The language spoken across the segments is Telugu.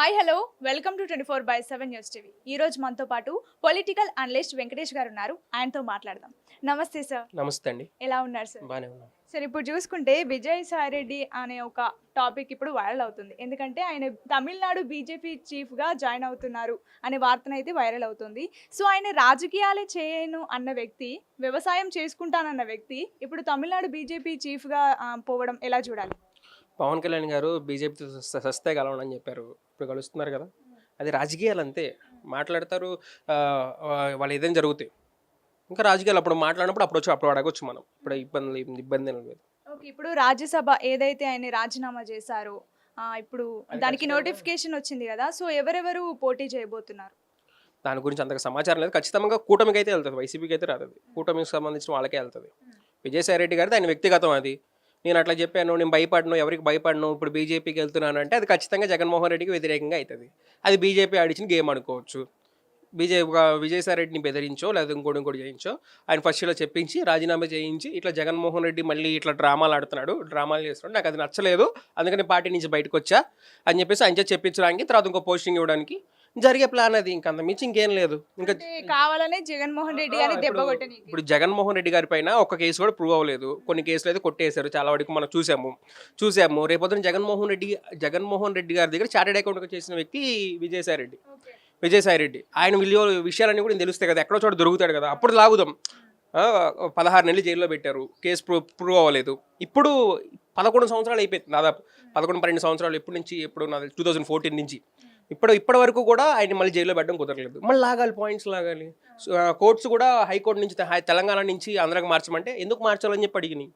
Hi hello welcome to 24/7 news TV. ఈ రోజు మనతో పాటు పొలిటికల్ అనలిస్ట్ వెంకటేష్ గారు ఉన్నారు. ఆయనతో మాట్లాడదాం. నమస్తే సార్. నమస్తే అండి. ఎలా ఉన్నారు సార్? బాగానే ఉన్నాం సార్, ఇప్పుడు చూసుకుంటే విజయసాయి రెడ్డి అనే ఒక టాపిక్ ఇప్పుడు వైరల్ అవుతుంది. ఎందుకంటే ఆయన తమిళనాడు బీజేపీ చీఫ్గా జాయిన్ అవుతున్నారు అనే వార్తనైతే వైరల్ అవుతుంది. సో ఆయన రాజకీయాలే చేయను అన్న వ్యక్తి, వ్యవసాయం చేసుకుంటానన్న వ్యక్తి ఇప్పుడు తమిళనాడు బీజేపీ చీఫ్గా పోవడం ఎలా చూడాలి? పవన్ కళ్యాణ్ గారు బీజేపీతో సస్తే కలవనని చెప్పారు. ఇప్పుడు కలుస్తున్నారు కదా, అది రాజకీయాలు అంతే. మాట్లాడతారు, వాళ్ళు ఏదైనా జరుగుతాయి. ఇంకా రాజకీయాలు అప్పుడు మాట్లాడినప్పుడు అప్పుడు అడగొచ్చు మనం. ఇప్పుడు ఇబ్బంది ఏం లేదు. ఓకే, ఇప్పుడు రాజ్యసభ ఏదైతే ఆయన రాజీనామా చేశారో ఇప్పుడు దానికి నోటిఫికేషన్ వచ్చింది కదా, సో ఎవరెవరు పోటీ చేయబోతున్నారు? దాని గురించి అంతగా సమాచారం లేదు. ఖచ్చితంగా కూటమికి అయితే వెళ్తుంది, వైసీపీకి అయితే రాదు. కూటమికి సంబంధించిన వాళ్ళకే వెళ్తుంది. విజయసాయి రెడ్డి గారిది ఆయన వ్యక్తిగతం. అది నేను అట్లా చెప్పాను, నేను భయపడను, ఎవరికి భయపడను, ఇప్పుడు బీజేపీకి వెళ్తున్నాను అంటే అది ఖచ్చితంగా జగన్మోహన్ రెడ్డికి వ్యతిరేకంగా అవుతుంది. అది బీజేపీ ఆడిచిన గేమ్ అనుకోవచ్చు. విజయసాయి రెడ్డిని బెదిరించో లేదా ఇంకోటి చేయించో ఆయన ఫస్ట్లో చెప్పించి రాజీనామా చేయించి ఇట్లా జగన్మోహన్ రెడ్డి మళ్ళీ ఇట్లా డ్రామాలు చేస్తున్నాడు, నాకు అది నచ్చలేదు, అందుకని పార్టీ నుంచి బయటకు వచ్చా అని చెప్పేసి ఆయన చెప్పించడానికి, తర్వాత ఇంకో పోస్టింగ్ ఇవ్వడానికి జరిగే ప్లాన్ అది. ఇంకంత మించి ఇంకేం లేదు. ఇంకా కావాలనే జగన్మోహన్ రెడ్డి గారి దెబ్బ కొట్టని. ఇప్పుడు జగన్మోహన్ రెడ్డి గారి పైన ఒక కేసు కూడా ప్రూవ్ అవ్వలేదు, కొన్ని కేసులు అయితే కొట్టేశారు, చాలా వరకు మనం చూసాము. రేపొద్దున జగన్మోహన్ రెడ్డి గారి దగ్గర చార్టెడ్ అకౌంట్ చేసిన వ్యక్తి విజయసాయి రెడ్డి. ఆయన విషయాలన్నీ కూడా తెలుస్తాయి కదా, ఎక్కడో చోట దొరుకుతాడు కదా, అప్పుడు లాగుదాం. 16 నెలలు జైల్లో పెట్టారు, కేసు ప్రూవ్ అవ్వలేదు. ఇప్పుడు 11 సంవత్సరాలు అయిపోయింది, దాదాపు 11-12 సంవత్సరాలు. ఎప్పుడు నాది 2014 నుంచి ఇప్పటి వరకు కూడా ఆయన మళ్ళీ జైల్లో పెట్టడం కుదరలేదు. మళ్ళీ పాయింట్స్ లాగాలి. కోర్ట్స్ కూడా హైకోర్టు నుంచి తెలంగాణ నుంచి ఆంధ్రాకి మార్చమంటే ఎందుకు మార్చాలని చెప్పి అడిగినాయి.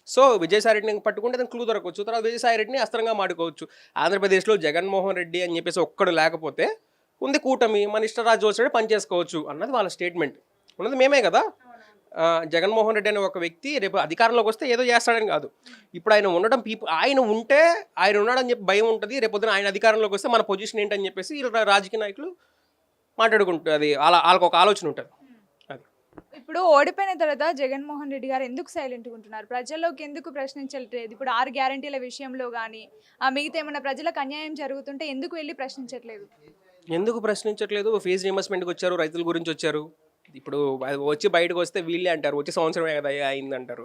సో విజయసాయి రెడ్డిని పట్టుకుంటే దానికి క్లూ దొరకవచ్చు, తర్వాత విజయసాయి రెడ్డిని అస్త్రంగా మాడుకోవచ్చు. ఆంధ్రప్రదేశ్లో జగన్మోహన్ రెడ్డి అని చెప్పేసి ఒక్కడు లేకపోతే ఉంది కూటమి, మన ఇష్టరాజ్యం వచ్చినట్టు పనిచేసుకోవచ్చు అన్నది వాళ్ళ స్టేట్మెంట్. ఉన్నది మేమే కదా. జగన్మోహన్ రెడ్డి అనే ఒక వ్యక్తి రేపు అధికారంలోకి వస్తే ఏదో చేస్తాడని కాదు. ఇప్పుడు ఆయన ఉండడం ఆయన ఉన్నాడని చెప్పి భయం ఉంటుంది. రేపొద్దున ఆయన అధికారంలోకి వస్తే మన పొజిషన్ ఏంటని చెప్పేసి రాజకీయ నాయకులు మాట్లాడుకుంటారు. అది వాళ్ళకి ఒక ఆలోచన ఉంటుంది. అది ఇప్పుడు ఓడిపోయిన తర్వాత జగన్మోహన్ రెడ్డి గారు ఎందుకు సైలెంట్గా ఉంటున్నారు? ప్రజల్లోకి ఎందుకు ప్రశ్నించట్లేదు? ఇప్పుడు 6 గ్యారంటీల విషయంలో కానీ మిగతా ఏమైనా ప్రజలకు అన్యాయం జరుగుతుంటే ఎందుకు వెళ్ళి ప్రశ్నించట్లేదు? ఎందుకు ప్రశ్నించట్లేదు? ఫీజు రీయింబర్స్మెంట్కి వచ్చారు, రైతుల గురించి వచ్చారు. ఇప్పుడు వచ్చి బయటకు వస్తే వీళ్ళే అంటారు, వచ్చే సంవత్సరమే కదా అయిందంటారు.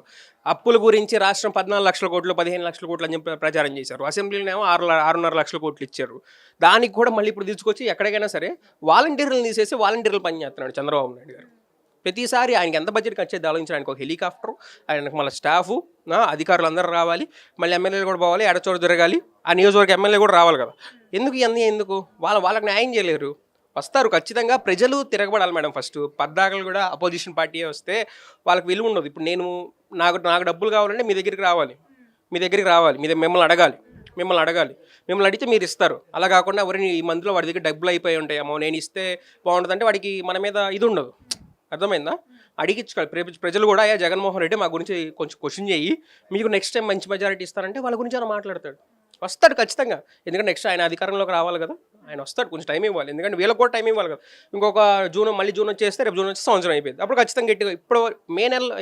అప్పుల గురించి రాష్ట్రం 14 లక్షల కోట్లు 15 లక్షల కోట్లు అని చెప్పి ప్రచారం చేశారు. అసెంబ్లీలోనేమో 6.5 లక్షల కోట్లు ఇచ్చారు. దానికి కూడా మళ్ళీ ఇప్పుడు తీసుకొచ్చి ఎక్కడికైనా సరే వాలంటీర్లను తీసేసి వాలంటీర్లు పనిచేస్తున్నాడు చంద్రబాబు నాయుడు గారు. ప్రతిసారి ఆయనకి ఎంత బడ్జెట్ ఖర్చు అయితే ఆలోచించారు. ఆయనకు ఒక హెలికాప్టర్, ఆయనకు మళ్ళీ స్టాఫు, అధికారులు అందరూ రావాలి, మళ్ళీ ఎమ్మెల్యేలు కూడా పోవాలి, ఎడచోట తిరగాలి, ఆ నియోజకవర్గ ఎమ్మెల్యే కూడా రావాలి కదా. ఎందుకు వాళ్ళకి న్యాయం చేయలేరు? వస్తారు ఖచ్చితంగా, ప్రజలు తిరగబడాలి మేడం. ఫస్ట్ పద్దాకలు కూడా అపోజిషన్ పార్టీ వస్తే వాళ్ళకి విలువ ఉండదు. ఇప్పుడు నాకు డబ్బులు కావాలంటే మీ దగ్గరికి రావాలి, మిమ్మల్ని అడగాలి, మిమ్మల్ని అడిగితే మీరు ఇస్తారు. అలా కాకుండా ఎవరిని ఈ మంత్లో వాడి దగ్గర డబ్బులు అయిపోయి ఉంటాయేమో, నేను ఇస్తే బాగుంటుందంటే వాడికి మన మీద ఇది ఉండదు. అర్థమైందా? అడిగించుకోవాలి ప్రజలు కూడా. అయ్యా జగన్మోహన్ రెడ్డి మా గురించి కొంచెం క్వశ్చన్ చేయి, మీకు నెక్స్ట్ టైం మంచి మెజారిటీ ఇస్తారంటే వాళ్ళ గురించి ఆయన మాట్లాడతాడు. వస్తాడు ఖచ్చితంగా, ఎందుకంటే నెక్స్ట్ ఆయన అధికారంలోకి రావాలి కదా. ఆయన వస్తాడు, కొంచెం టైం ఇవ్వాలి, ఎందుకంటే వీళ్ళకి కూడా టైం ఇవ్వాలి కదా. ఇంకొక మళ్ళీ జూన్ వచ్చేస్తే రేపు జూన్ వచ్చి సంవత్సరం అయిపోయింది. అప్పుడు ఖచ్చితంగా గట్టిగా ఇప్పుడు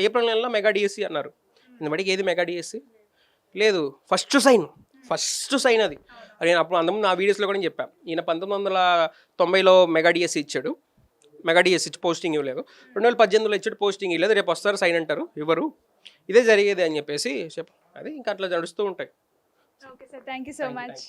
ఏప్రిల్ నెలలో మెగా డిఎస్సీ అన్నారు. ఇంతబడికి ఏది మెగా డిఎస్సీ లేదు. ఫస్ట్ సైన్ అది. నేను అప్పుడు అంతకుముందు నా వీడియోస్లో కూడా చెప్పాను. ఈయన 1990లో మెగా డిఎస్సీ ఇచ్చాడు, మెగా డిఎస్సీ ఇచ్చి పోస్టింగ్ ఇవ్వలేదు. 2018లో ఇచ్చాడు, పోస్టింగ్ ఇవ్వలేదు. రేపు వస్తారు సైన్ అంటారు, ఇవ్వరు. ఇదే జరిగేది అని చెప్పేసి అది ఇంకా అట్లా నడుస్తూ ఉంటాయి. Okay sir, thank you so much.